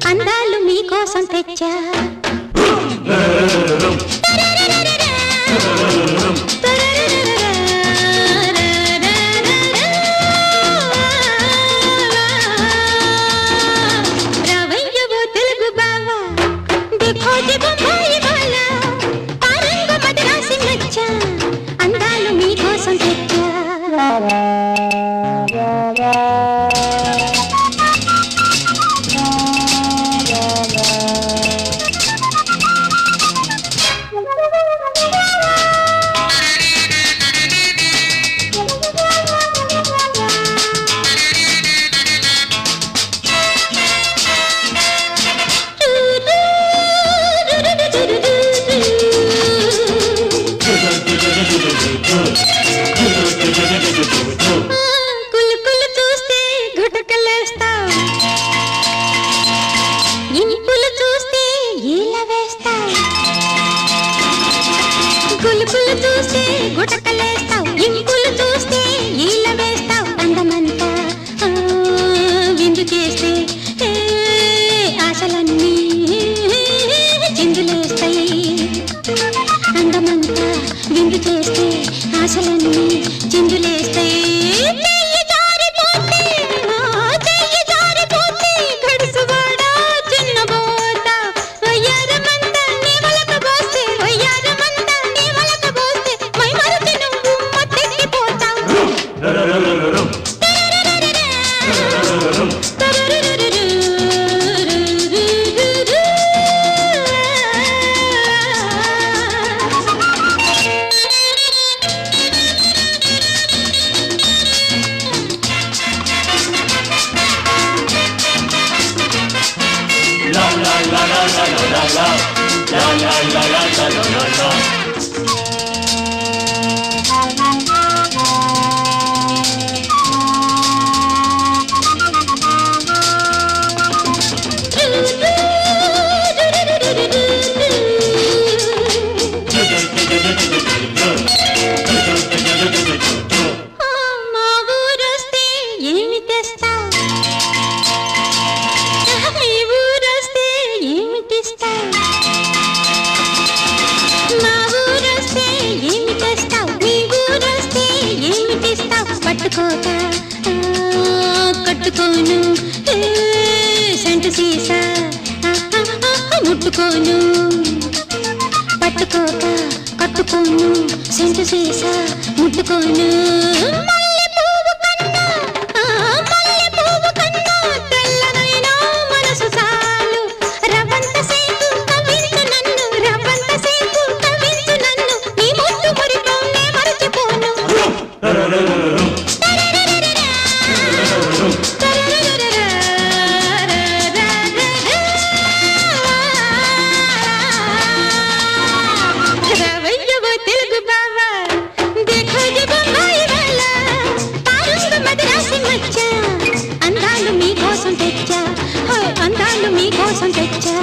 అందాలు మీకోసం తెచ్చా రవయ్యవో తెలుగు బావా देखो जी బొంబాయి వాలా పారంగ మద్రాసి నచ్చా అందాలు మీకోసం తెచ్చా కులుకులు చూస్తే గుటకలేస్తావు ఇంపులు చూస్తే ఈల వేస్తావు కులుకులు చూస్తే గుటకలేస్తావు ఇంపులు చూస్తే ఈల వేస్తావు అందమంతా విందు చేస్తే ఆశలన్నీ చిందులేస్తాయి అందమంతా విందు చేస్తే ఆశలన్నీ చిందులేస్తాయి పట్టుకోక కట్టుకోను సెంటు సీసా ముట్టుకోను పట్టుకోక కట్టుకోను సెంటు సీసా ముట్టుకోను అందాలు మీకోసం తెచ్చా